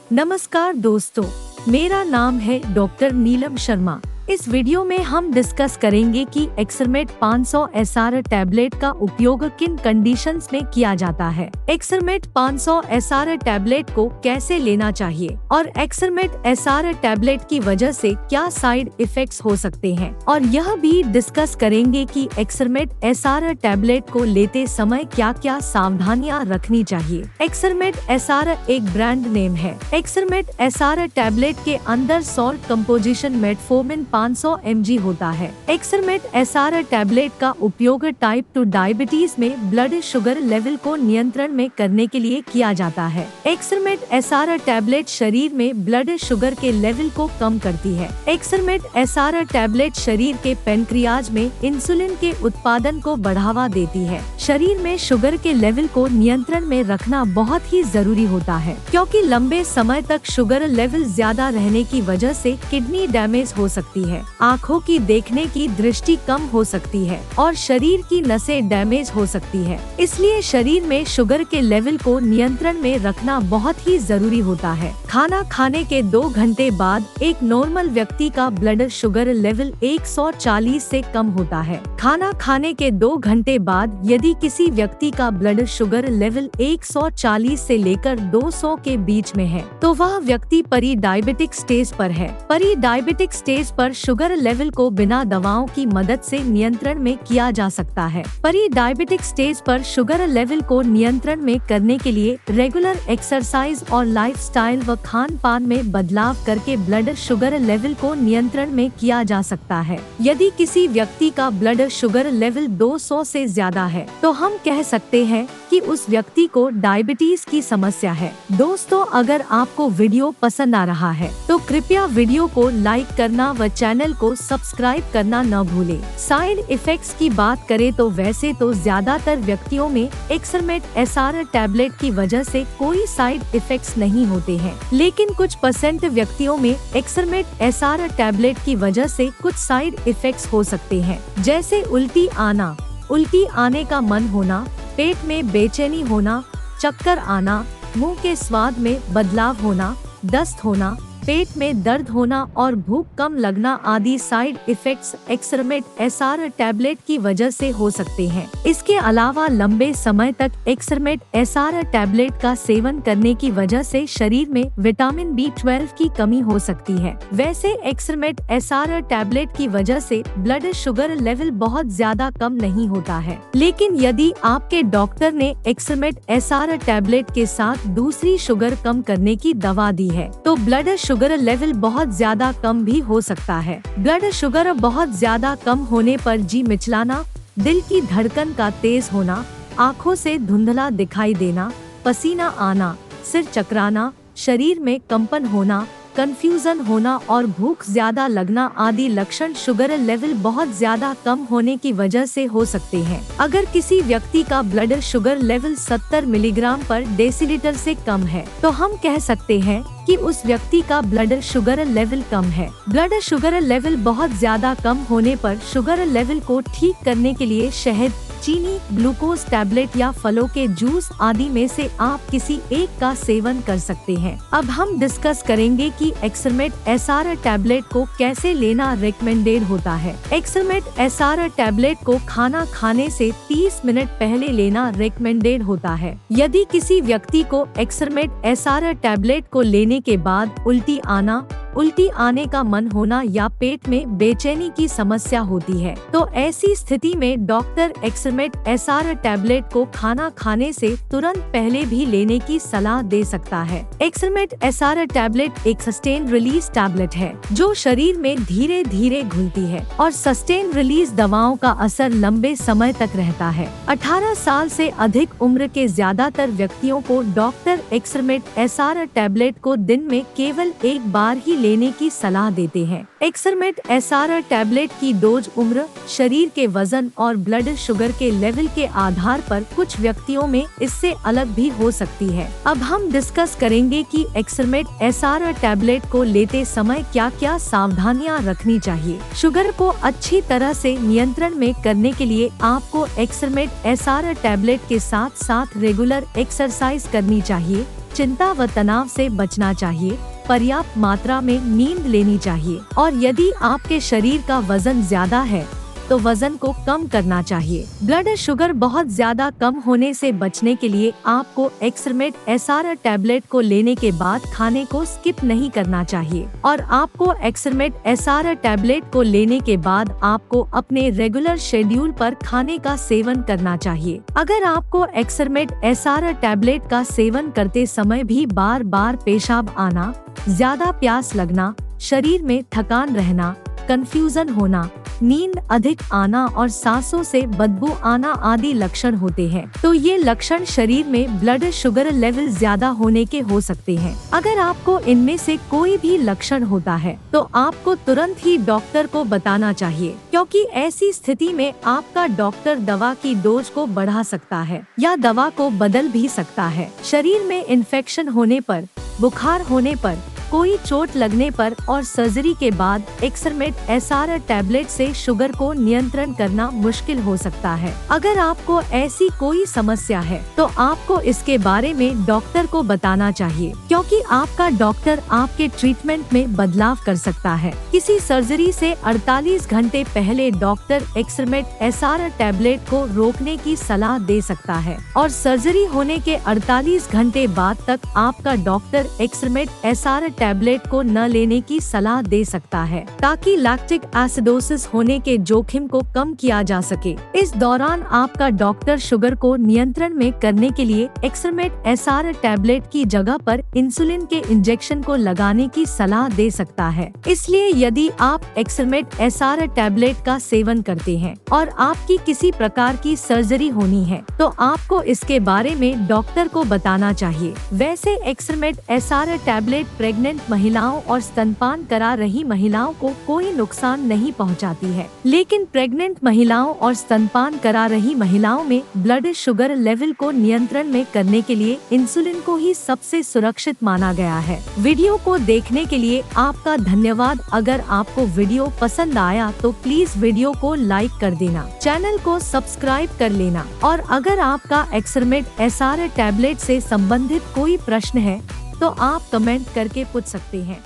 नमस्कार दोस्तों, मेरा नाम है डॉक्टर नीलम शर्मा। इस वीडियो में हम डिस्कस करेंगे कि एक्सरमेट 500 SR टैबलेट का उपयोग किन कंडीशंस में किया जाता है। एक्सरमेट 500 SR टैबलेट को कैसे लेना चाहिए और एक्सरमेट SR टैबलेट की वजह से क्या साइड इफेक्ट्स हो सकते हैं, और यह भी डिस्कस करेंगे कि एक्सरमेट SR टैबलेट को लेते समय क्या क्या सावधानियां रखनी चाहिए। एक्सरमेट SR एक ब्रांड नेम है। एक्सरमेट SR टैबलेट के अंदर सॉल्ट कंपोजिशन मेटफॉर्मिन 500 mg होता है। एक्सरमेट SR टैबलेट का उपयोग टाइप 2 डायबिटीज में ब्लड शुगर लेवल को नियंत्रण में करने के लिए किया जाता है। एक्सरमेट SR टैबलेट शरीर में ब्लड शुगर के लेवल को कम करती है। एक्सरमेट SR टैबलेट शरीर के पेनक्रियाज में इंसुलिन के उत्पादन को बढ़ावा देती है। शरीर में शुगर के लेवल को नियंत्रण में रखना बहुत ही जरूरी होता है, क्योंकि लंबे समय तक शुगर लेवल ज्यादा रहने की वजह से किडनी डैमेज हो सकती है, आँखों की देखने की दृष्टि कम हो सकती है और शरीर की नसें डैमेज हो सकती है। इसलिए शरीर में शुगर के लेवल को नियंत्रण में रखना बहुत ही जरूरी होता है। खाना खाने के 2 घंटे बाद एक नॉर्मल व्यक्ति का ब्लड शुगर लेवल 140 से कम होता है। खाना खाने के 2 घंटे बाद यदि किसी व्यक्ति का ब्लड शुगर लेवल 140 से लेकर 200 के बीच में है, तो वह व्यक्ति परी डायबिटिक स्टेज पर है। परी डायबिटिक स्टेज पर शुगर लेवल को बिना दवाओं की मदद से नियंत्रण में किया जा सकता है। परी डायबिटिक स्टेज पर शुगर लेवल को नियंत्रण में करने के लिए रेगुलर एक्सरसाइज और लाइफस्टाइल व खान पान में बदलाव करके ब्लड शुगर लेवल को नियंत्रण में किया जा सकता है। यदि किसी व्यक्ति का ब्लड शुगर लेवल 200 से ज्यादा है, तो हम कह सकते हैं कि उस व्यक्ति को डायबिटीज की समस्या है। दोस्तों, अगर आपको वीडियो पसंद आ रहा है तो कृपया वीडियो को लाइक करना व चैनल को सब्सक्राइब करना न भूलें। साइड इफेक्ट्स की बात करें तो वैसे तो ज्यादातर व्यक्तियों में एक्सरमेट SR टैबलेट की वजह से कोई साइड इफेक्ट्स नहीं होते हैं, लेकिन कुछ % व्यक्तियों में एक्सरमेट SR टैबलेट की वजह से कुछ साइड इफेक्ट्स हो सकते हैं, जैसे उल्टी आना, उल्टी आने का मन होना, पेट में बेचैनी होना, चक्कर आना, मुंह के स्वाद में बदलाव होना, दस्त होना, पेट में दर्द होना और भूख कम लगना आदि साइड इफेक्ट्स एक्सरमेट SR टैबलेट की वजह से हो सकते हैं। इसके अलावा लंबे समय तक एक्सरमेट SR टैबलेट का सेवन करने की वजह से शरीर में विटामिन B12 की कमी हो सकती है। वैसे एक्सरमेट SR टैबलेट की वजह से ब्लड शुगर लेवल बहुत ज्यादा कम नहीं होता है, लेकिन यदि आपके डॉक्टर ने एक्सरमेट SR टैबलेट के साथ दूसरी शुगर कम करने की दवा दी है, तो ब्लड शुगर लेवल बहुत ज्यादा कम भी हो सकता है। ब्लड शुगर बहुत ज्यादा कम होने पर जी मिचलाना, दिल की धड़कन का तेज होना, आँखों से धुंधला दिखाई देना, पसीना आना, सिर चकराना, शरीर में कंपन होना, कंफ्यूजन होना और भूख ज्यादा लगना आदि लक्षण शुगर लेवल बहुत ज्यादा कम होने की वजह से हो सकते हैं। अगर किसी व्यक्ति का ब्लड शुगर लेवल 70 मिलीग्राम पर डेसीलीटर से कम है, तो हम कह सकते हैं कि उस व्यक्ति का ब्लड शुगर लेवल कम है। ब्लड शुगर लेवल बहुत ज्यादा कम होने पर शुगर लेवल को ठीक करने के लिए शहद, चीनी, ग्लूकोज टैबलेट या फलों के जूस आदि में से आप किसी एक का सेवन कर सकते हैं। अब हम डिस्कस करेंगे कि एक्सरमेट SR टैबलेट को कैसे लेना रिकमेंडेड होता है। एक्सरमेट SR टैबलेट को खाना खाने से 30 मिनट पहले लेना रिकमेंडेड होता है। यदि किसी व्यक्ति को एक्सरमेट SR टैबलेट को लेने के बाद उल्टी आना, उल्टी आने का मन होना या पेट में बेचैनी की समस्या होती है, तो ऐसी स्थिति में डॉक्टर एक्सरमेट SR टैबलेट को खाना खाने से तुरंत पहले भी लेने की सलाह दे सकता है। एक्सरमेट SR टैबलेट एक सस्टेन रिलीज टैबलेट है, जो शरीर में धीरे धीरे घुलती है और सस्टेन रिलीज दवाओं का असर लंबे समय तक रहता है। 18 साल से अधिक उम्र के ज्यादातर व्यक्तियों को डॉक्टर एक्सरमेट SR टैबलेट को दिन में केवल एक बार ही लेने की सलाह देते हैं। एक्सरमेट SR टैबलेट की डोज उम्र, शरीर के वजन और ब्लड शुगर के लेवल के आधार पर कुछ व्यक्तियों में इससे अलग भी हो सकती है। अब हम डिस्कस करेंगे कि एक्सरमेट SR टैबलेट को लेते समय क्या क्या सावधानियां रखनी चाहिए। शुगर को अच्छी तरह से नियंत्रण में करने के लिए आपको एक्सरमेट SR टैबलेट के साथ साथ रेगुलर एक्सरसाइज करनी चाहिए। चिंता व तनाव से बचना चाहिए, पर्याप्त मात्रा में नींद लेनी चाहिए और यदि आपके शरीर का वजन ज्यादा है तो वजन को कम करना चाहिए। ब्लड शुगर बहुत ज्यादा कम होने से बचने के लिए आपको एक्सरमेट SR टैबलेट को लेने के बाद खाने को स्किप नहीं करना चाहिए और आपको एक्सरमेट SR टैबलेट को लेने के बाद आपको अपने रेगुलर शेड्यूल पर खाने का सेवन करना चाहिए। अगर आपको एक्सरमेट SR टैबलेट का सेवन करते समय भी बार बार पेशाब आना, ज्यादा प्यास लगना, शरीर में थकान रहना, कंफ्यूजन होना, नींद अधिक आना और सांसों से बदबू आना आदि लक्षण होते हैं तो ये लक्षण शरीर में ब्लड शुगर लेवल ज्यादा होने के हो सकते हैं। अगर आपको इनमें से कोई भी लक्षण होता है तो आपको तुरंत ही डॉक्टर को बताना चाहिए, क्योंकि ऐसी स्थिति में आपका डॉक्टर दवा की डोज को बढ़ा सकता है या दवा को बदल भी सकता है। शरीर में इन्फेक्शन होने पर, बुखार होने पर, कोई चोट लगने पर और सर्जरी के बाद एक्सरमेट SR टैबलेट से शुगर को नियंत्रण करना मुश्किल हो सकता है। अगर आपको ऐसी कोई समस्या है तो आपको इसके बारे में डॉक्टर को बताना चाहिए, क्योंकि आपका डॉक्टर आपके ट्रीटमेंट में बदलाव कर सकता है। किसी सर्जरी से 48 घंटे पहले डॉक्टर एक्सरमेट SR टैबलेट को रोकने की सलाह दे सकता है और सर्जरी होने के 48 घंटे बाद तक आपका डॉक्टर एक्सरमेट SR टैबलेट को न लेने की सलाह दे सकता है, ताकि लैक्टिक एसिडोसिस होने के जोखिम को कम किया जा सके। इस दौरान आपका डॉक्टर शुगर को नियंत्रण में करने के लिए एक्सरमेट SR टैबलेट की जगह पर इंसुलिन के इंजेक्शन को लगाने की सलाह दे सकता है। इसलिए यदि आप एक्सरमेट SR टैबलेट का सेवन करते हैं और आपकी किसी प्रकार की सर्जरी होनी है तो आपको इसके बारे में डॉक्टर को बताना चाहिए। वैसे एक्सरमेट SR टैबलेट प्रेग्नेंट महिलाओं और स्तनपान करा रही महिलाओं को कोई नुकसान नहीं पहुंचाती है, लेकिन प्रेग्नेंट महिलाओं और स्तनपान करा रही महिलाओं में ब्लड शुगर लेवल को नियंत्रण में करने के लिए इंसुलिन को ही सबसे सुरक्षित माना गया है। वीडियो को देखने के लिए आपका धन्यवाद। अगर आपको वीडियो पसंद आया तो प्लीज वीडियो को लाइक कर देना, चैनल को सब्सक्राइब कर लेना और अगर आपका एक्सरमेट SR टैबलेट से संबंधित कोई प्रश्न है तो आप कमेंट करके पूछ सकते हैं।